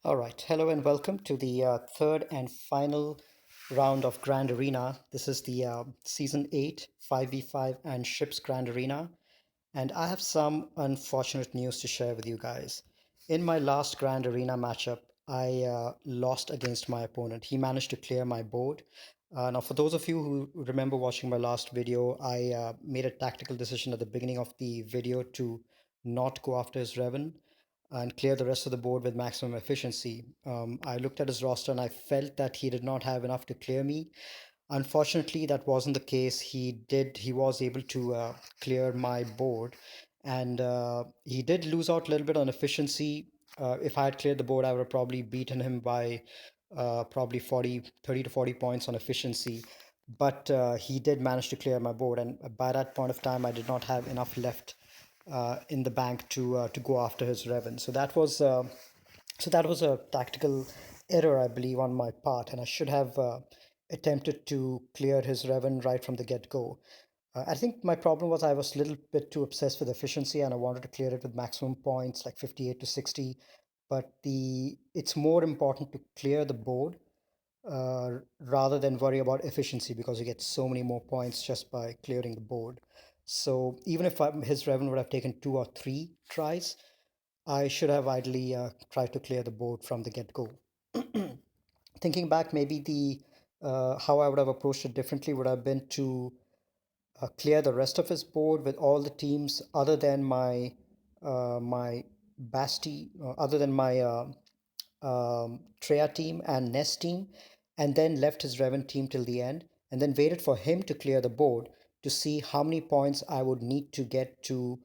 All right. Hello and welcome to the third and final round of Grand Arena. This is the Season 8 5v5 and Ships Grand Arena. And I have some unfortunate news to share with you guys. In my last Grand Arena matchup, I lost against my opponent. He managed to clear my board. Now, for those of you who remember watching my last video, I made a tactical decision at the beginning of the video to not go after his Revan and clear the rest of the board with maximum efficiency. I looked at his roster and I felt that he did not have enough to clear me. Unfortunately, that wasn't the case. He was able to clear my board, and he did lose out a little bit on efficiency. If I had cleared the board, I would have probably beaten him by probably 30 to 40 points on efficiency. But he did manage to clear my board, and by that point of time, I did not have enough left in the bank to go after his Revan. So that was a tactical error, I believe, on my part, and I should have attempted to clear his Revan right from the get-go. I think my problem was I was a little bit too obsessed with efficiency, and I wanted to clear it with maximum points, like 58 to 60. But the it's more important to clear the board rather than worry about efficiency because you get so many more points just by clearing the board. So even if his Revan would have taken 2 or 3 tries, I should have ideally tried to clear the board from the get-go. Thinking back, maybe the how I would have approached it differently would have been to clear the rest of his board with all the teams other than my Basti, other than my Treya team and Nest team, and then left his Revan team till the end, and then waited for him to clear the board to see how many points I would need to get to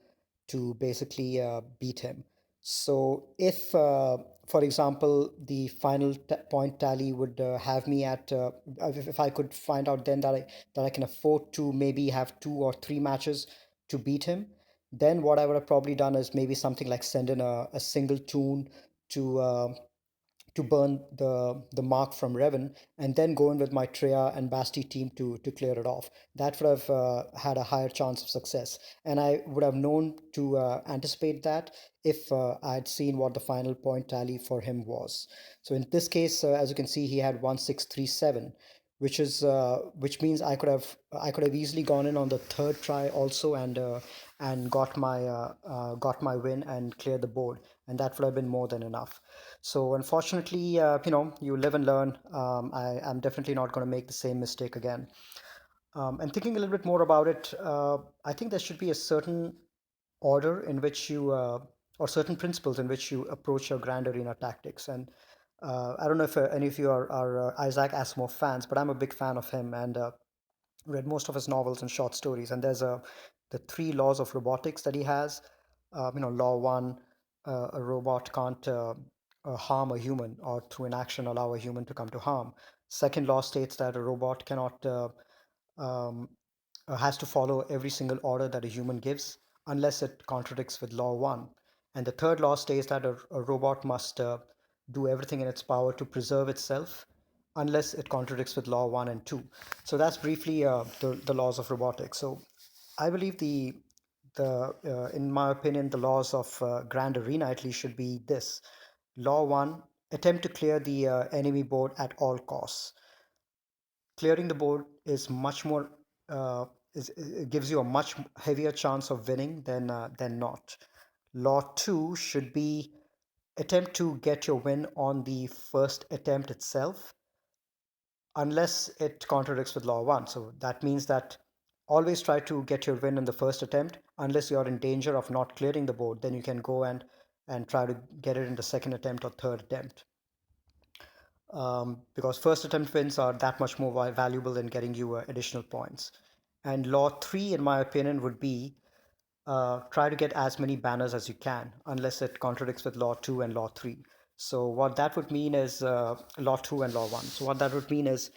basically beat him. So if, for example, the final point tally would have me at, if I could find out then that I can afford to maybe have 2 or 3 matches to beat him, then what I would have probably done is maybe something like send in a single tune to burn the mark from Revan, and then go in with my Treya and Basti team to clear it off. That would have had a higher chance of success, and I would have known to anticipate that if I had seen what the final point tally for him was. So in this case, as you can see, he had 1637, which means I could have easily gone in on the third try also and got my win and cleared the board, and that would have been more than enough. So unfortunately, you live and learn. I'm definitely not going to make the same mistake again. And thinking a little bit more about it, I think there should be a certain order in which or certain principles in which you approach your Grand Arena tactics. And I don't know if any of you are Isaac Asimov fans, but I'm a big fan of him and read most of his novels and short stories. And there's the 3 laws of robotics that he has. Law one, a robot can't harm a human or through inaction allow a human to come to harm. Second law states that a robot cannot um, has to follow every single order that a human gives unless it contradicts with law one. And the third law states that a robot must do everything in its power to preserve itself unless it contradicts with law one and two. So that's briefly the laws of robotics. So I believe the in my opinion, the laws of Grand Arena at least should be this. Law one, attempt to clear the enemy board at all costs. Clearing the board is much more it gives you a much heavier chance of winning than not. Law two should be attempt to get your win on the first attempt itself, unless it contradicts with law one. So that means that always try to get your win in the first attempt. Unless you're in danger of not clearing the board, then you can go and try to get it in the second attempt or third attempt. Because first attempt wins are that much more valuable than getting you additional points. And law three, in my opinion, would be try to get as many banners as you can, unless it contradicts with law two and law three. So what that would mean is law two and law one. So what that would mean is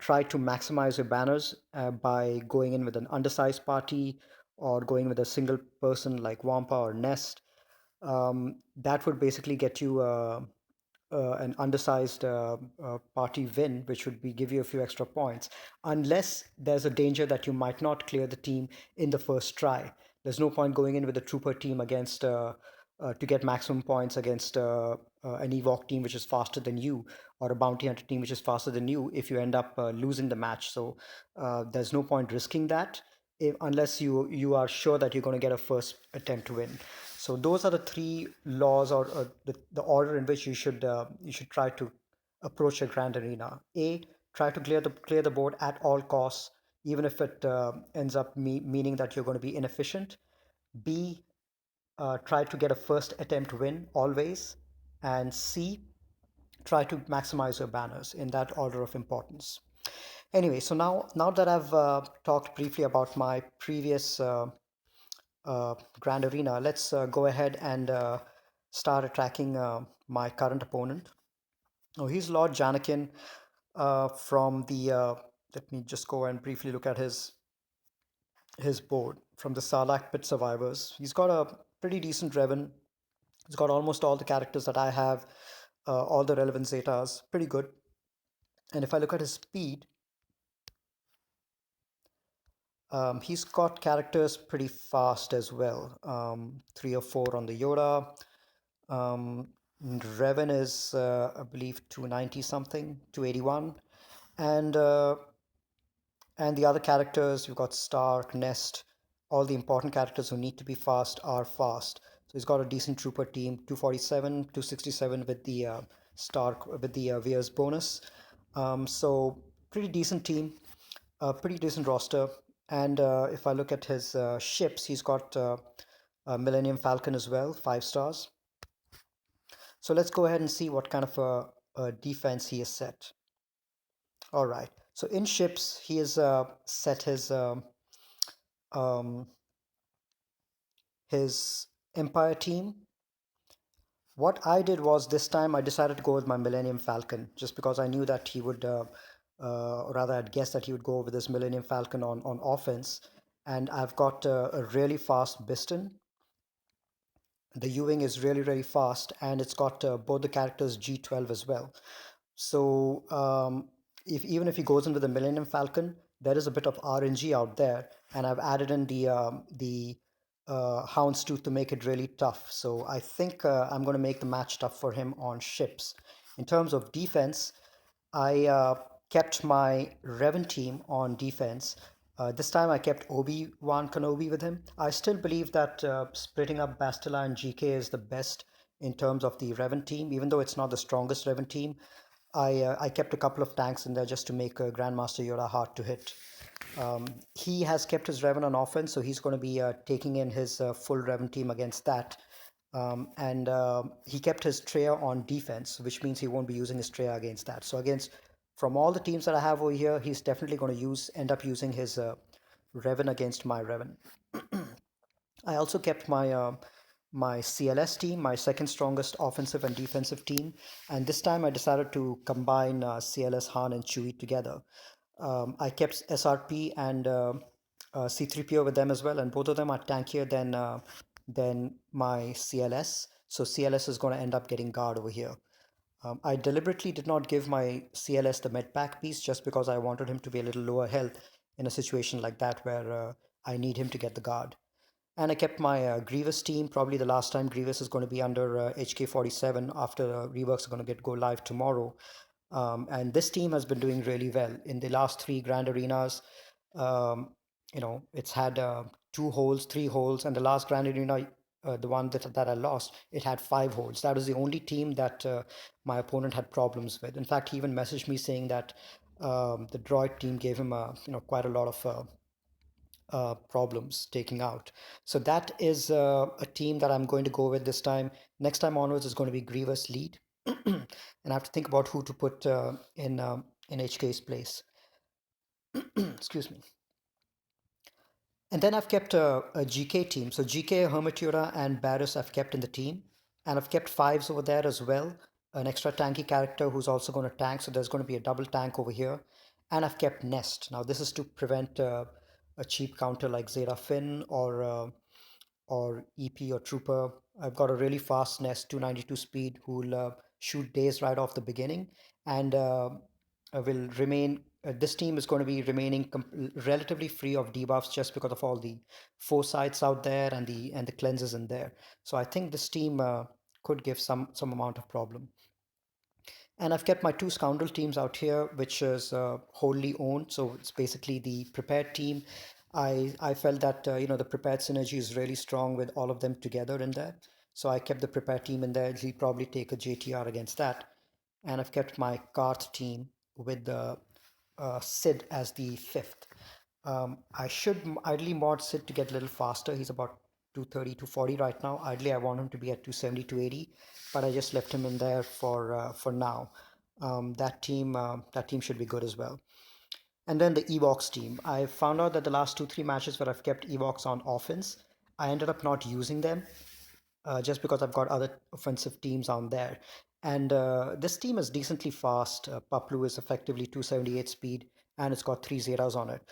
try to maximize your banners by going in with an undersized party or going with a single person like Wampa or Nest. That would basically get you an undersized party win, which would be give you a few extra points, unless there's a danger that you might not clear the team in the first try. There's no point going in with a trooper team against to get maximum points against an Evoc team which is faster than you, or a Bounty Hunter team which is faster than you if you end up losing the match. So there's no point risking that unless you are sure that you're going to get a first attempt win. So those are the three laws, or the order in which you should try to approach a grand arena. A, try to clear the board at all costs, even if it ends up meaning that you're going to be inefficient. B, try to get a first attempt win always. And C, try to maximize your banners in that order of importance. Anyway, so now that I've talked briefly about my previous Grand Arena, let's go ahead and start attacking my current opponent. Oh, he's Lord Janakin from the. Let me just go and briefly look at his board from the Sarlacc Pit Survivors. He's got a pretty decent Revan. He's got almost all the characters that I have, all the relevant Zetas, pretty good. And if I look at his speed, he's got characters pretty fast as well. 3 or 4 on the Yoda. Um, Revan is, I believe, 290 something, 281. And and the other characters, you've got Stark, Nest, all the important characters who need to be fast are fast. So he's got a decent trooper team, 247, 267 with the Stark, with the Veers bonus. So pretty decent team, pretty decent roster. And if I look at his ships, he's got Millennium Falcon as well, 5 stars. So let's go ahead and see what kind of a defense he has set. All right. So in ships, he has set um, his Empire team. What I did was this time I decided to go with my Millennium Falcon just because I knew that he would, or rather, I'd guessed that he would go with his Millennium Falcon on offense. And I've got a really fast Biston. The U-Wing is really, really fast, and it's got both the characters G12 as well. So if even if he goes in with the Millennium Falcon, there is a bit of RNG out there, and I've added in the Houndstooth to make it really tough. So I think I'm going to make the match tough for him on ships. In terms of defense, I kept my Revan team on defense. This time I kept Obi-Wan Kenobi with him. I still believe that splitting up Bastila and GK is the best in terms of the Revan team, even though it's not the strongest Revan team. I kept a couple of tanks in there just to make Grandmaster Yoda hard to hit. He has kept his Revan on offense, so he's going to be taking in his full Revan team against that. And he kept his Treya on defense, which means he won't be using his Treya against that. So against from all the teams that I have over here, he's definitely going to end up using his Revan against my Revan. I also kept my CLS team, my second strongest offensive and defensive team, and this time I decided to combine CLS, Han, and Chewie together. I kept SRP and C3PO with them as well, and both of them are tankier than my CLS. So CLS is going to end up getting guard over here. I deliberately did not give my CLS the medpack piece just because I wanted him to be a little lower health in a situation like that where I need him to get the guard. And I kept my Grievous team. Probably the last time Grievous is going to be under HK47 after reworks are going to go live tomorrow. And this team has been doing really well in the last 3 grand arenas. Um, it's had 2 holes, 3 holes, and the last grand arena, the one that I lost, it had 5 holes. That was the only team that my opponent had problems with. In fact, he even messaged me saying that the droid team gave him quite a lot of problems taking out. So that is a team that I'm going to go with this time. Next time onwards is going to be Grievous lead, and I have to think about who to put in HK's place. Excuse me. And then I've kept a GK team. So GK, Hermatura, and Barris I've kept in the team. And I've kept fives over there as well. An extra tanky character who's also going to tank. So there's going to be a double tank over here. And I've kept Nest. Now this is to prevent a cheap counter like Zeta Finn or EP or Trooper. I've got a really fast Nest, 292 speed, who'll shoot days right off the beginning and will remain this team is going to be remaining relatively free of debuffs just because of all the foresights out there and the cleanses in there. So I think this team could give some amount of problem. And I've kept my two scoundrel teams out here, which is wholly owned. So it's basically the prepared team. I felt that the prepared synergy is really strong with all of them together in there. So I kept the prepared team in there. He'll probably take a JTR against that. And I've kept my Karth team with the Sid as the fifth. I should ideally mod Sid to get a little faster. He's about 230, 240 right now. Ideally, I want him to be at 270, 280, but I just left him in there for now. That team should be good as well. And then the Evox team. I found out that the last two, three matches where I've kept Evox on offense, I ended up not using them just because I've got other offensive teams on there. And this team is decently fast. Paplu is effectively 278 speed and it's got three Zetas on it.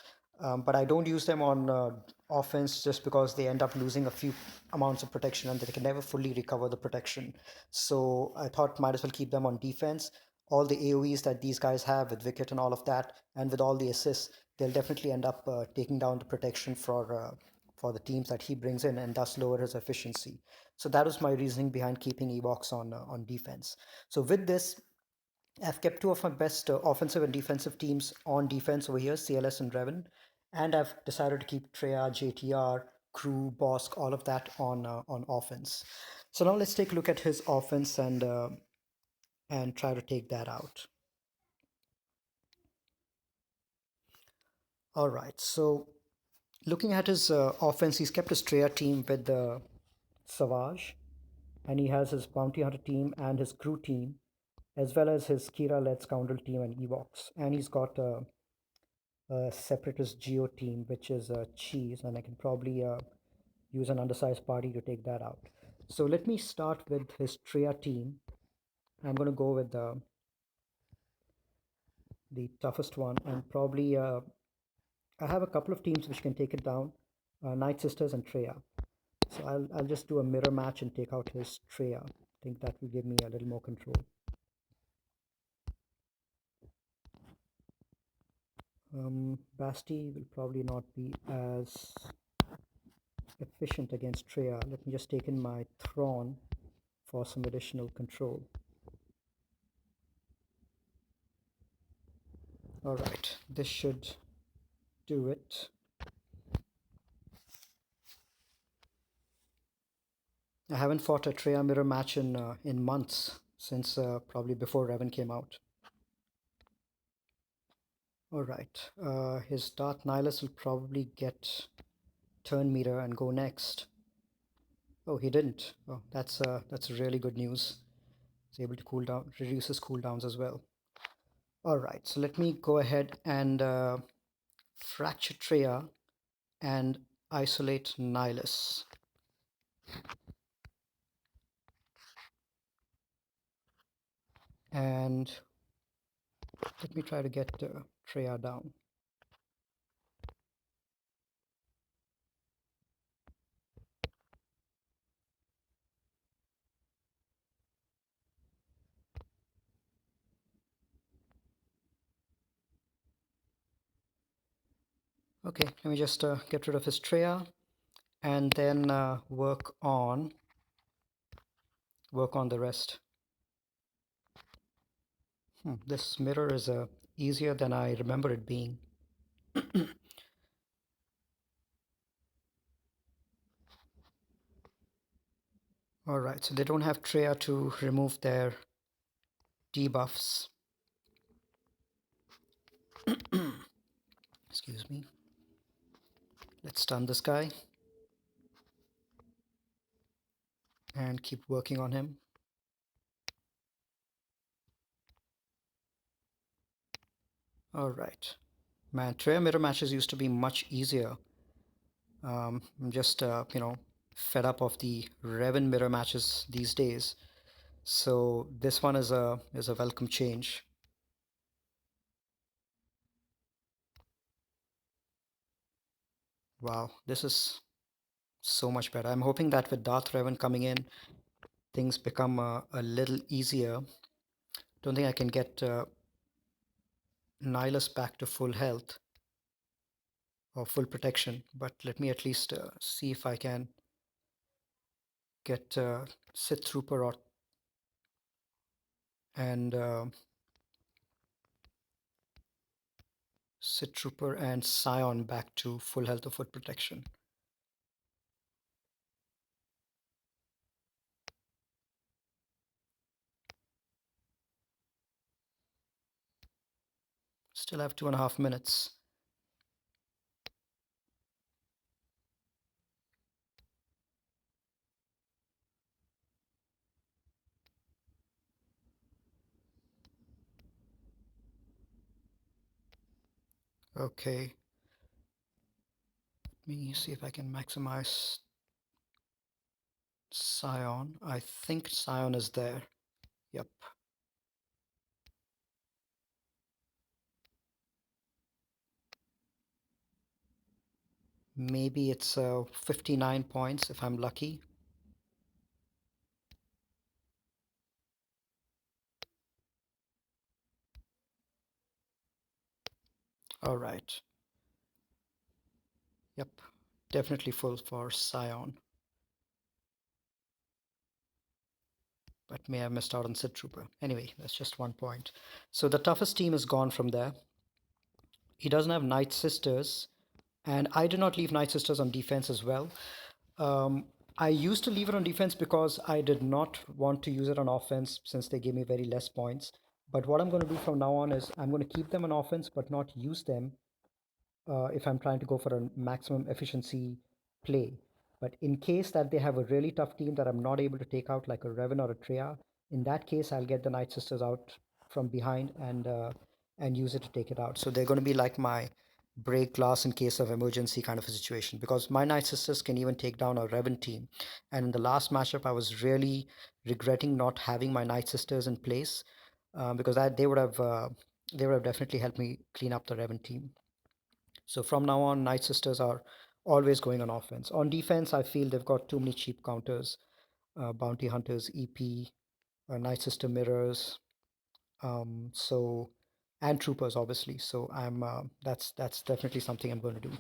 But I don't use them on offense just because they end up losing a few amounts of protection and they can never fully recover the protection. So I thought might as well keep them on defense. All the AoEs that these guys have with Wicket and all of that, and with all the assists, they'll definitely end up taking down the protection for the teams that he brings in and thus lower his efficiency. So that was my reasoning behind keeping Evox on defense. So with this, I've kept two of my best offensive and defensive teams on defense over here, CLS and Revan, and I've decided to keep Treya, JTR, Crew, Bosk, all of that on offense. So now let's take a look at his offense and try to take that out. All right, so looking at his offense, he's kept his Treya team with the Savage, and he has his Bounty Hunter team and his Crew team, as well as his Kira-led Scoundrel team and Evox. And he's got a Separatist Geo team, which is Cheese, and I can probably use an undersized party to take that out. So let me start with his Tria team. I'm going to go with the toughest one, and probably I have a couple of teams which can take it down, Night Sisters and Treya. So I'll just do a mirror match and take out his Treya. I think that will give me a little more control. Basti will probably not be as efficient against Treya. Let me just take in my Thrawn for some additional control. Alright, this should do it. I haven't fought a Treya mirror match in months, since probably before Revan came out. Alright, his Darth Nihilus will probably get turn meter and go next. Oh, he didn't. Oh, that's really good news. He's able to cool down, reduce his cooldowns as well. Alright, so let me go ahead and fracture Treya and isolate Nihilus. And let me try to get Treya down. Okay, let me just get rid of his Treya and then work on the rest. This mirror is easier than I remember it being. Alright, so they don't have Treya to remove their debuffs. Excuse me. Let's stun this guy and keep working on him. Alright. Man, Treya mirror matches used to be much easier. I'm just, fed up of the Revan mirror matches these days. So this one is a welcome change. Wow, this is so much better. I'm hoping that with Darth Revan coming in, things become a little easier. Don't think I can get Nihilus back to full health or full protection, but let me at least see if I can get Sith Trooper and Sith Trooper and Scion back to full health or full protection. Still have 2.5 minutes. Okay, let me see if I can maximize Scion. I think Scion is there. Yep. Maybe it's 59 points if I'm lucky. All right. Yep. Definitely full for Scion. But may have missed out on Sith Trooper. Anyway, that's just 1 point. So the toughest team is gone from there. He doesn't have Night Sisters, and I did not leave Night Sisters on defense as well. I used to leave it on defense because I did not want to use it on offense since they gave me very less points. But what I'm going to do from now on is I'm going to keep them on offense but not use them if I'm trying to go for a maximum efficiency play. But in case that they have a really tough team that I'm not able to take out, like a Revan or a Treya, in that case, I'll get the Night Sisters out from behind and use it to take it out. So they're going to be like my break glass in case of emergency kind of a situation, because my Night Sisters can even take down a Revan team. And in the last matchup, I was really regretting not having my Night Sisters in place because they would have definitely helped me clean up the Revan team. So from now on, Night Sisters are always going on offense. On defense, I feel they've got too many cheap counters, Bounty Hunters, EP, Night Sister Mirrors, so and Troopers, obviously. So that's definitely something I'm going to do.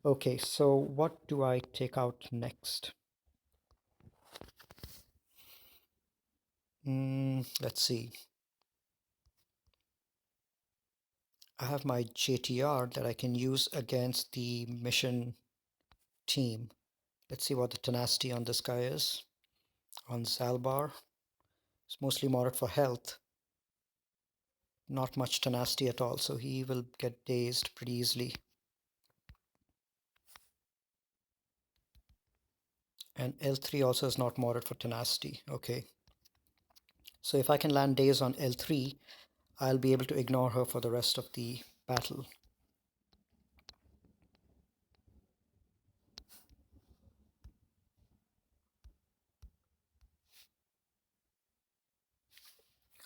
Okay, so what do I take out next? Let's see. I have my JTR that I can use against the mission team. Let's see what the tenacity on this guy is. On Zalbar, it's mostly modded for health. Not much tenacity at all, so he will get dazed pretty easily. And L3 also is not modded for tenacity. Okay. So if I can land daze on L3, I'll be able to ignore her for the rest of the battle.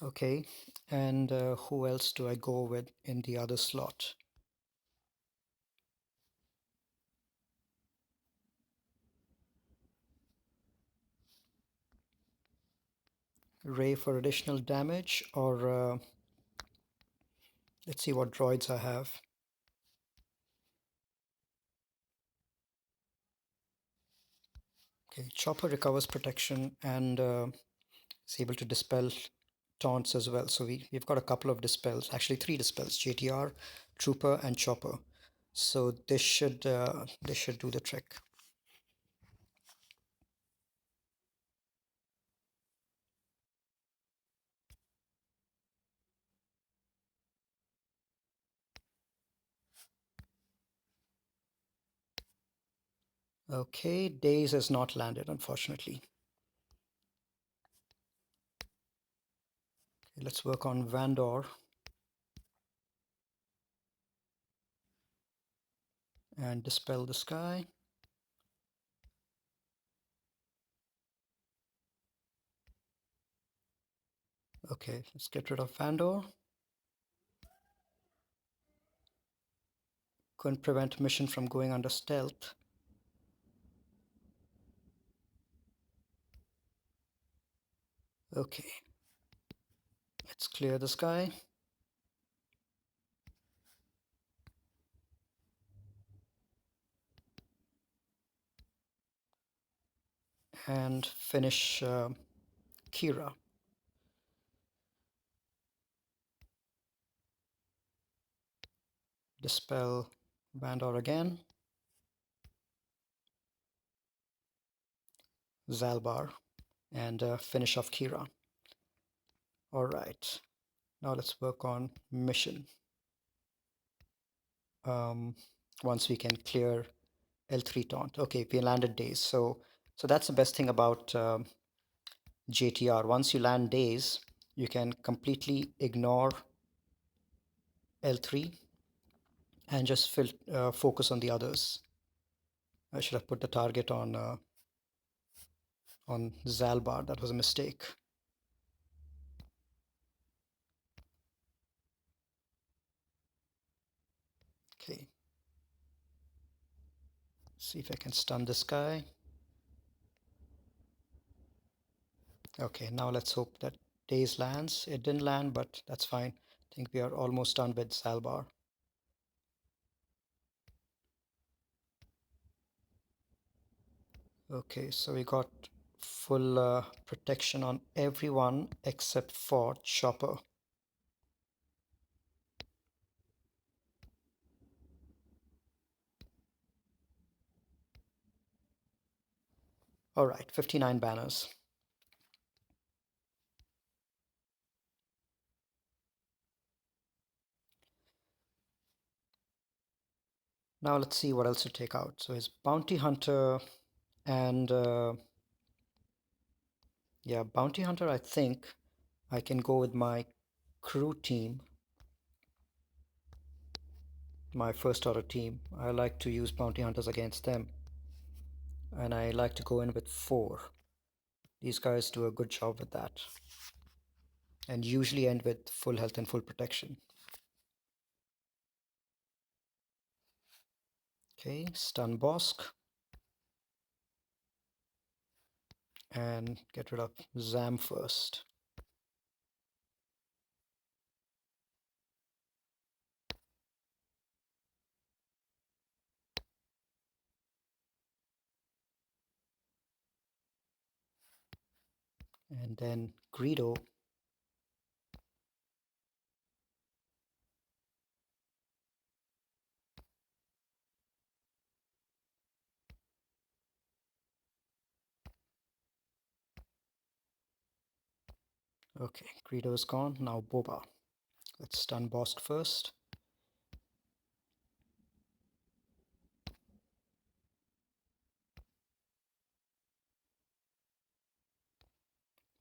Okay, and who else do I go with in the other slot? Ray for additional damage, or let's see what droids I have. Okay, Chopper recovers protection and is able to dispel taunts as well. So we've got a couple of dispels, actually 3 dispels: JTR, Trooper, and Chopper. So this should do the trick. Okay, Daze has not landed, unfortunately. Okay, let's work on Vandor and dispel this guy. Okay, let's get rid of Vandor. Couldn't prevent mission from going under stealth. Okay, let's clear this guy. and finish Kira. Dispel Bandor again. Zalbar, and finish off Kira. All right, now let's work on mission. Once we can clear L3 taunt. Okay, we landed days. So that's the best thing about JTR. Once you land days, you can completely ignore L3 and just focus on the others. I should have put the target on Zalbar. That was a mistake. Okay. See if I can stun this guy. Okay, now let's hope that Days lands. It didn't land, but that's fine. I think we are almost done with Zalbar. Okay, so we got full protection on everyone except for Chopper. All right, 59 banners. Now let's see what else to take out. So his Bounty Hunter and yeah, Bounty Hunter, I think I can go with my crew team, my first order team. I like to use Bounty Hunters against them. And I like to go in with 4. These guys do a good job with that. And usually end with full health and full protection. Okay, stun Bosk. And get rid of Zam first. And then Greedo. Okay, Greedo is gone. Now Boba. Let's stun Bosk first.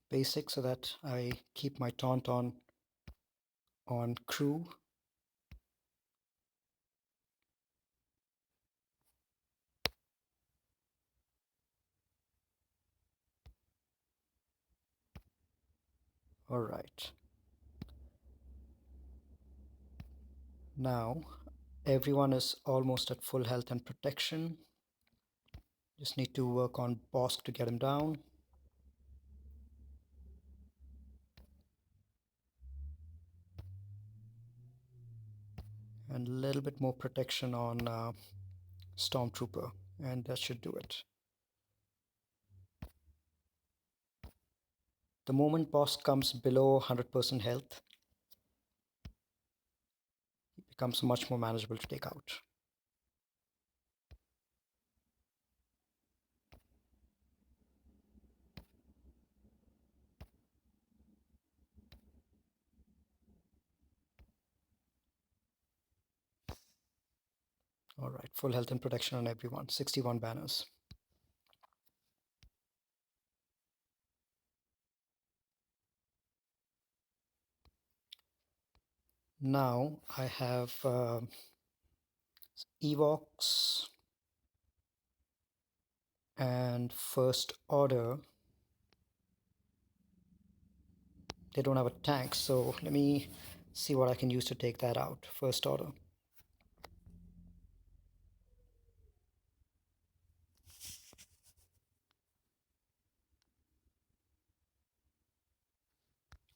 Basic so that I keep my taunt on crew. All right. Now everyone is almost at full health and protection. Just need to work on Bosk to get him down. And a little bit more protection on Stormtrooper, and that should do it. The moment Bosk comes below 100% health, it becomes much more manageable to take out. All right, full health and protection on everyone, 61 banners. Now I have Evox and First Order. They don't have a tank, so let me see what I can use to take that out. First Order.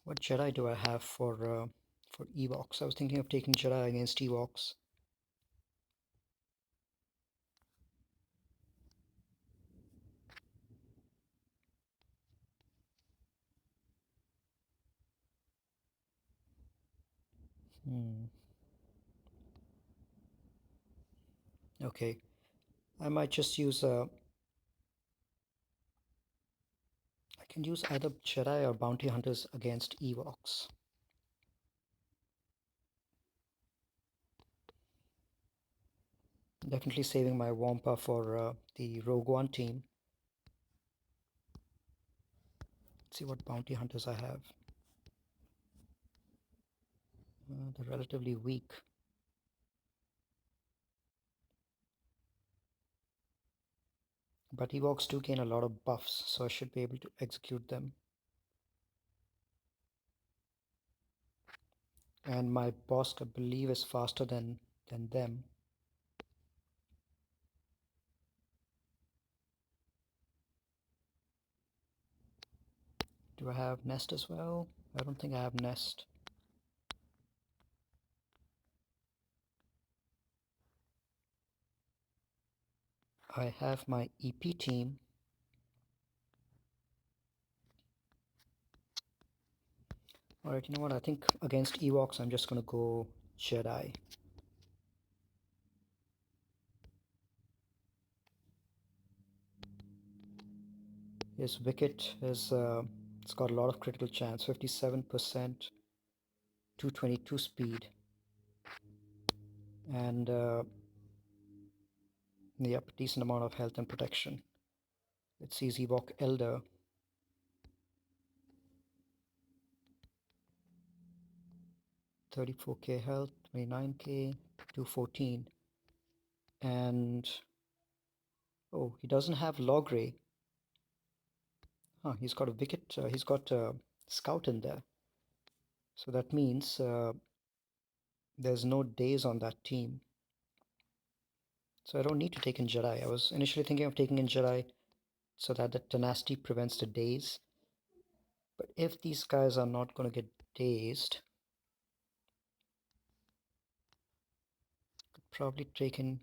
What Jedi do I have for Evox? I was thinking of taking Jedi against Evox. Hmm. Okay. I might just use I can use either Jedi or Bounty Hunters against Ewoks. Definitely saving my Wampa for the Rogue One team. Let's see what Bounty Hunters I have. They're relatively weak. But Ewoks do gain a lot of buffs, so I should be able to execute them. And my boss, I believe, is faster than them. Do I have Nest as well? I don't think I have Nest. I have my EP team. Alright, you know what? I think against Ewoks, I'm just going to go Jedi. His Wicket is it's got a lot of critical chance, 57%, 222 speed, and yep, decent amount of health and protection. Let's see Ewok Elder. 34k health, 29k, 214, and oh, he doesn't have Logray. Huh, he's got a Wicket. He's got a Scout in there, so that means there's no days on that team. So I don't need to take in Jedi. I was initially thinking of taking in Jedi so that the tenacity prevents the daze. But if these guys are not going to get dazed, could probably take in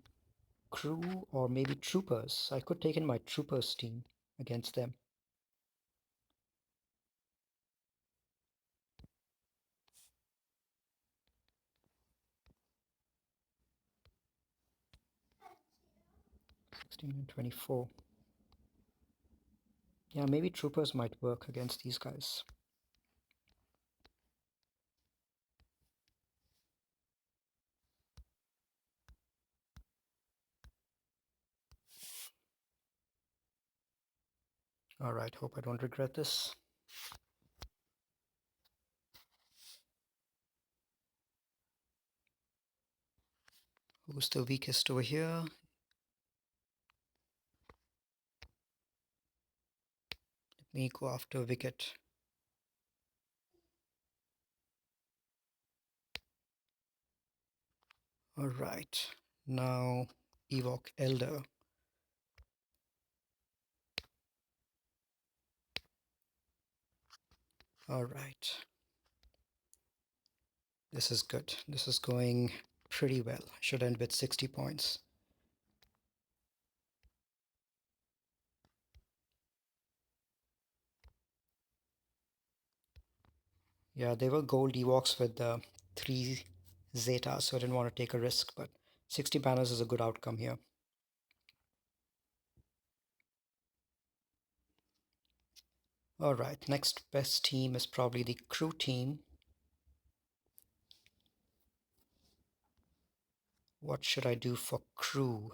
crew or maybe troopers. I could take in my troopers team against them. Sixteen and 24. Yeah, maybe troopers might work against these guys. Alright, hope I don't regret this. Who's the weakest over here? Let me go after Wicket. Alright, now Ewok Elder. Alright. This is good. This is going pretty well. Should end with 60 points. Yeah, they were gold Ewoks with 3 Zeta, so I didn't want to take a risk, but 60 banners is a good outcome here. Alright, next best team is probably the crew team. What should I do for crew?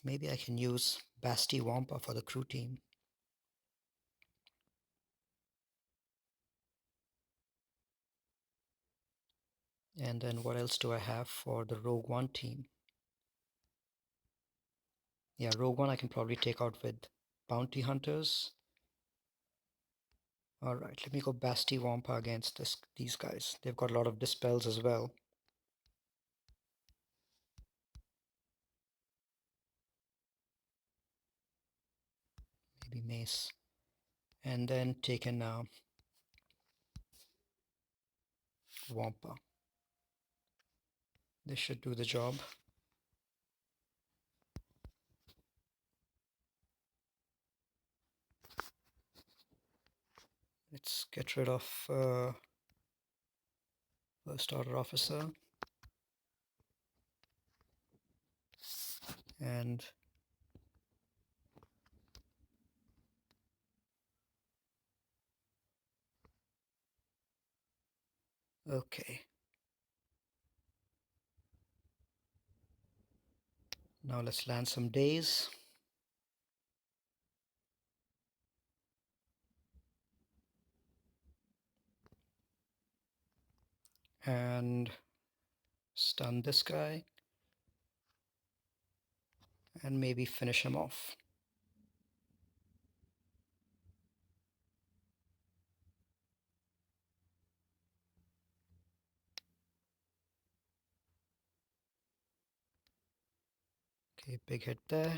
Maybe I can use Basti Wampa for the crew team. And then what else do I have for the Rogue One team? Yeah, Rogue One I can probably take out with Bounty Hunters. Alright, let me go Basti Wampa against these guys. They've got a lot of dispels as well. Maybe Mace. And then take in Wampa. This should do the job. Let's get rid of first order officer and okay. Now let's land some days. And stun this guy and maybe finish him off. Okay, big hit there.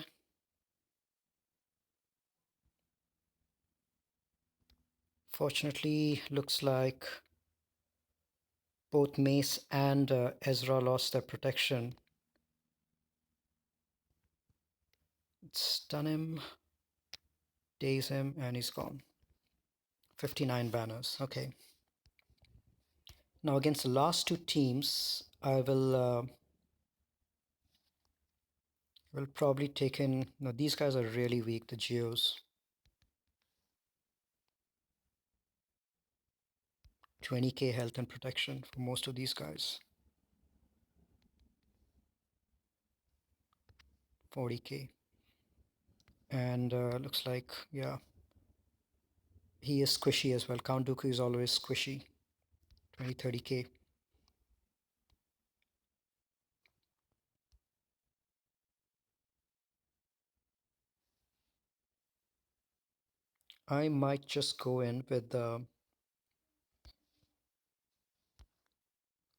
Fortunately, looks like both Mace and Ezra lost their protection. Stun him, daze him, and he's gone. 59 banners. Okay. Now against the last two teams, I will probably take in. No, these guys are really weak. The Geos. 20k health and protection for most of these guys. 40k. And looks like, yeah, he is squishy as well. Count Dooku is always squishy. 20-30k. I might just go in with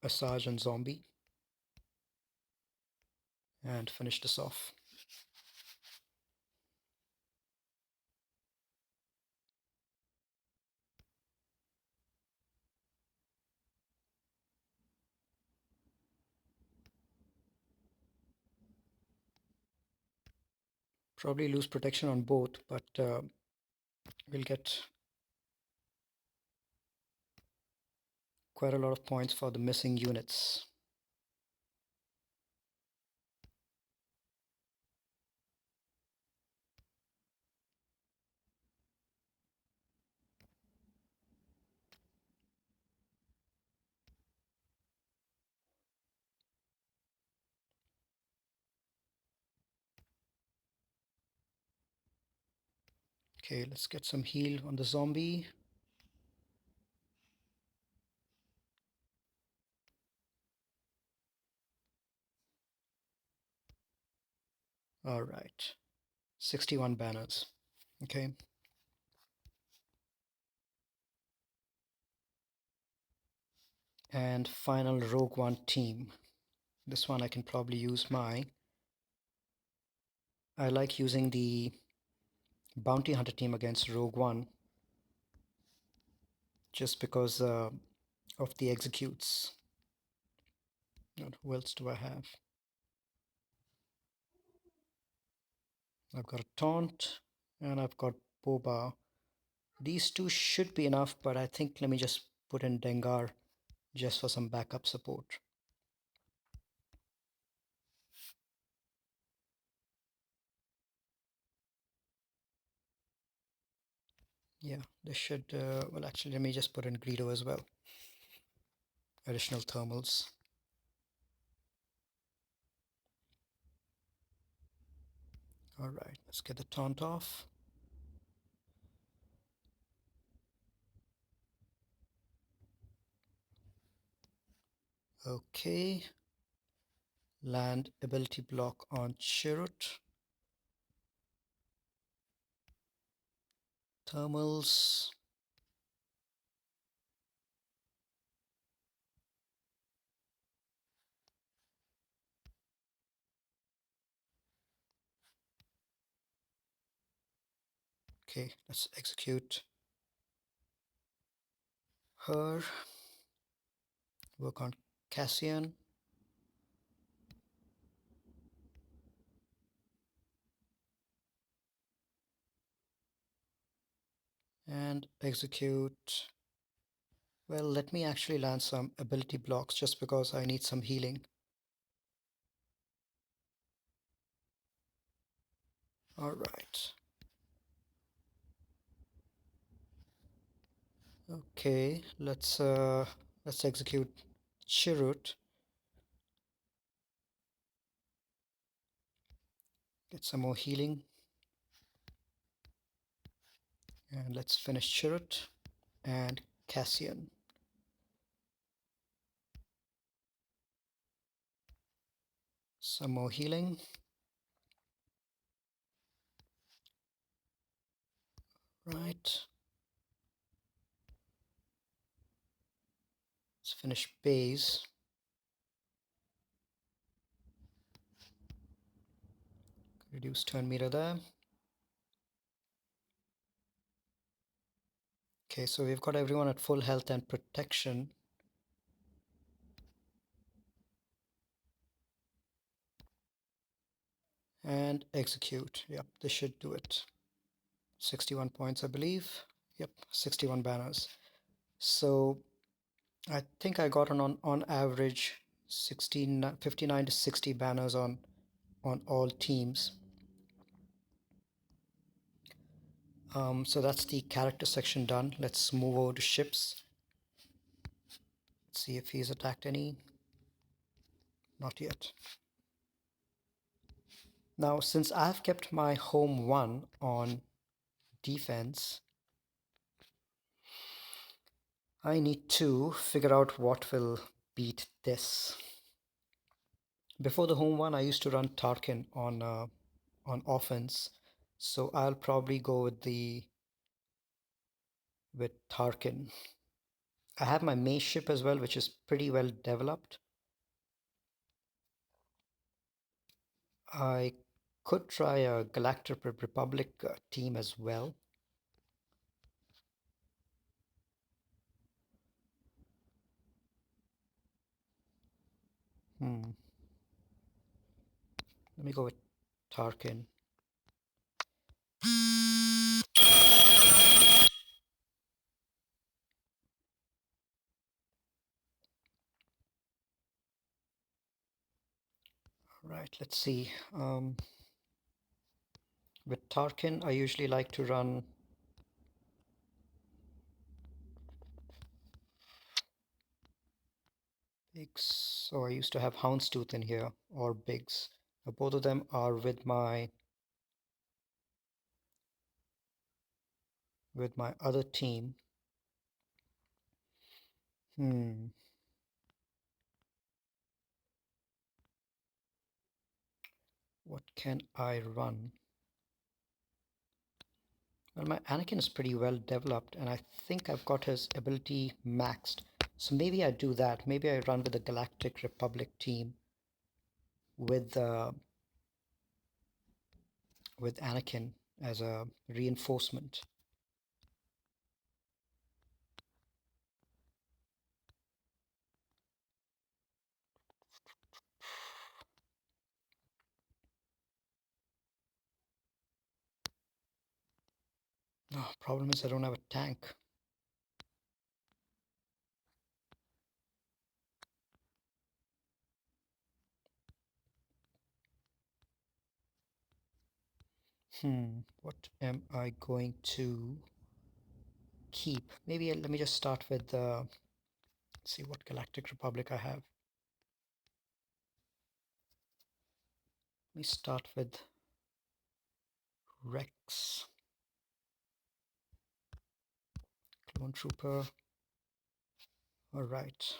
Asajj and Zombie and finish this off. Probably lose protection on both, but we'll get quite a lot of points for the missing units. Okay, let's get some heal on the zombie. All right, 61 banners. Okay. And final Rogue One team. This one I can probably use I like using the Bounty Hunter team against Rogue One just because of the executes. And who else do I have? I've got a Taunt and I've got Boba. These two should be enough, but I think let me just put in Dengar just for some backup support. Yeah, this should, well, actually, let me just put in Greedo as well. Additional thermals. All right, let's get the taunt off. Okay. Land ability block on Chirrut. Thermals. Okay, let's execute her. Work on Cassian. And execute. Well, let me actually land some ability blocks just because I need some healing. All right. Okay, let's execute Chirrut. Get some more healing. And let's finish Chirrut and Cassian. Some more healing. Right. Let's finish base. Reduce turn meter there. Okay, so we've got everyone at full health and protection. And execute. Yep, this should do it. 61 points, I believe. Yep, 61 banners. So I think I got on average 59 to 60 banners on all teams. So that's the character section done. Let's move over to ships. Let's see if he's attacked any. Not yet. Now, since I've kept my home one on defense, I need to figure out what will beat this. Before the home one, I used to run Tarkin on offense, so I'll probably go with Tarkin. I have my mace ship as well, which is pretty well developed. I could try a Galactic Republic team as well. Let me go with Tarkin. Right, let's see. With Tarkin, I usually like to run Biggs. So I used to have Houndstooth in here or Biggs. Both of them are with my other team. What can I run? Well, my Anakin is pretty well developed, and I think I've got his ability maxed. So maybe I do that. Maybe I run with the Galactic Republic team with Anakin as a reinforcement. Oh, problem is I don't have a tank. What am I going to keep? Maybe let me just start with see what Galactic Republic I have. Let me start with Rex, Clone Trooper. All right.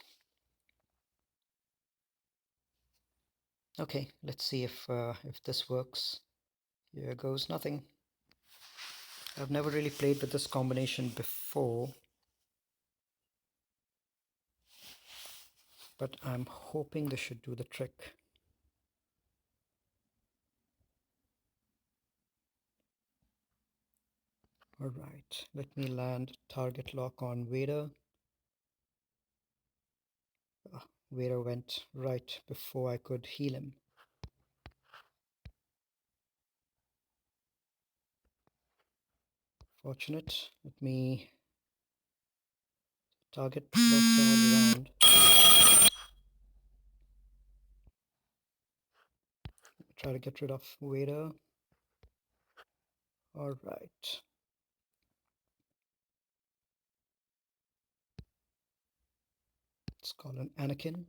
Okay, let's see if this works. Here goes nothing. I've never really played with this combination before, but I'm hoping this should do the trick. All right, let me land target lock on Vader. Vader went right before I could heal him. Fortunate. Let me target blocks all around. Try to get rid of Vader. All right. Let's call him Anakin.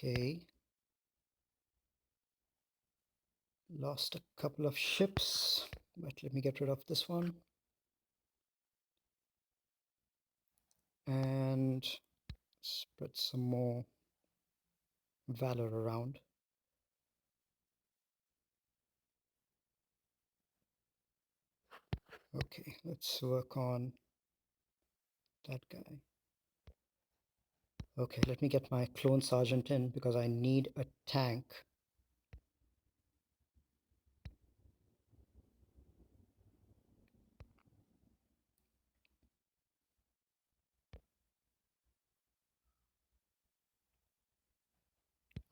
Okay. Lost a couple of ships, but let me get rid of this one. And spread some more valor around. Okay, let's work on that guy. Okay, let me get my clone sergeant in because I need a tank.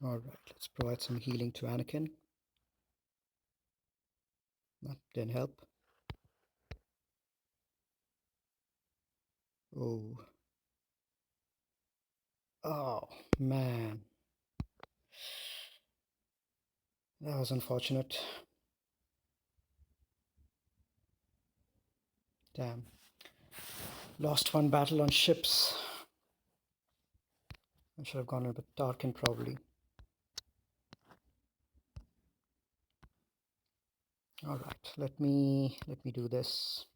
All right, let's provide some healing to Anakin. That didn't help. Oh. Oh, man. That was unfortunate. Damn. Lost one battle on ships. I should have gone a bit Tarkin probably. All right, let me do this.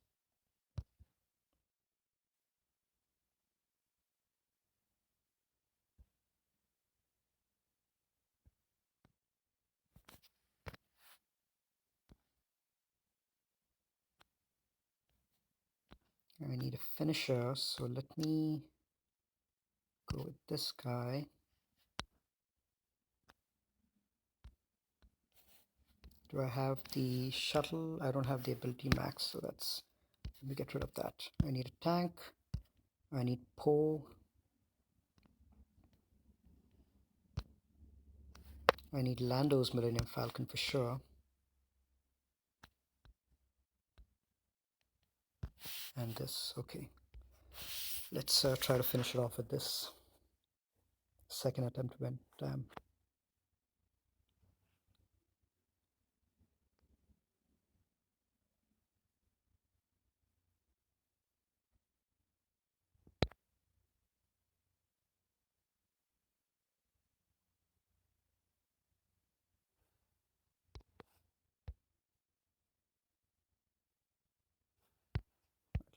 I need a finisher, so let me go with this guy. Do I have the shuttle? I don't have the ability max, so that's, let me get rid of that. I need a tank. I need Poe. I need Lando's Millennium Falcon for sure. And this, okay. Let's try to finish it off with this. Second attempt win, damn.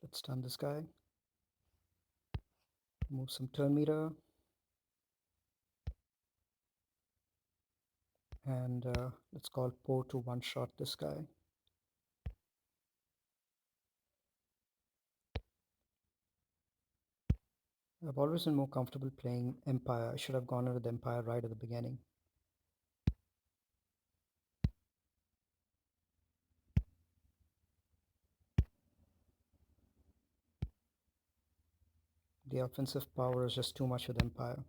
Let's stun this guy. Move some turn meter. And let's call Poe to one-shot this guy. I've always been more comfortable playing Empire. I should have gone with Empire right at the beginning. The offensive power is just too much with Empire.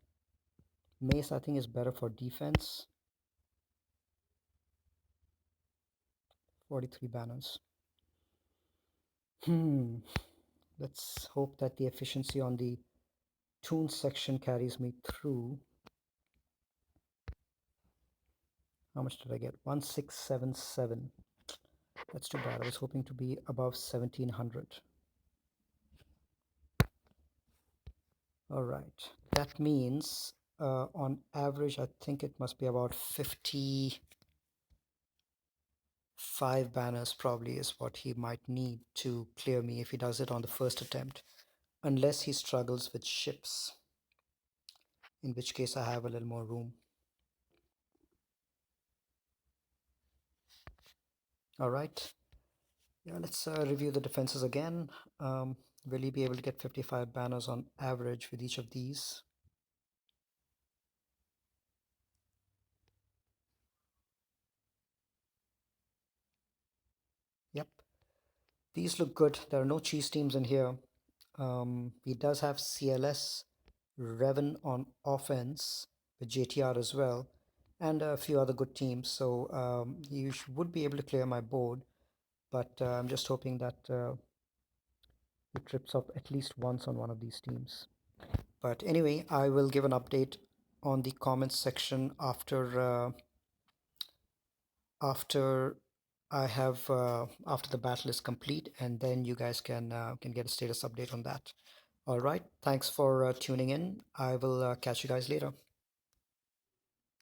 Mace, I think, is better for defense. 43 banners. Let's hope that the efficiency on the toon section carries me through. How much did I get? 1677. That's too bad. I was hoping to be above 1700. All right. That means on average, I think it must be about 55 banners probably is what he might need to clear me if he does it on the first attempt, unless he struggles with ships, in which case I have a little more room. All right. Yeah, let's review the defenses again. Will he be able to get 55 banners on average with each of these? These look good. There are no cheese teams in here. He does have CLS, Revan on offense with JTR as well, and a few other good teams. So you would be able to clear my board, but I'm just hoping that he trips up at least once on one of these teams. But anyway, I will give an update on the comments section after I have after the battle is complete, and then you guys can get a status update on that. All right, thanks for tuning in. I will catch you guys later.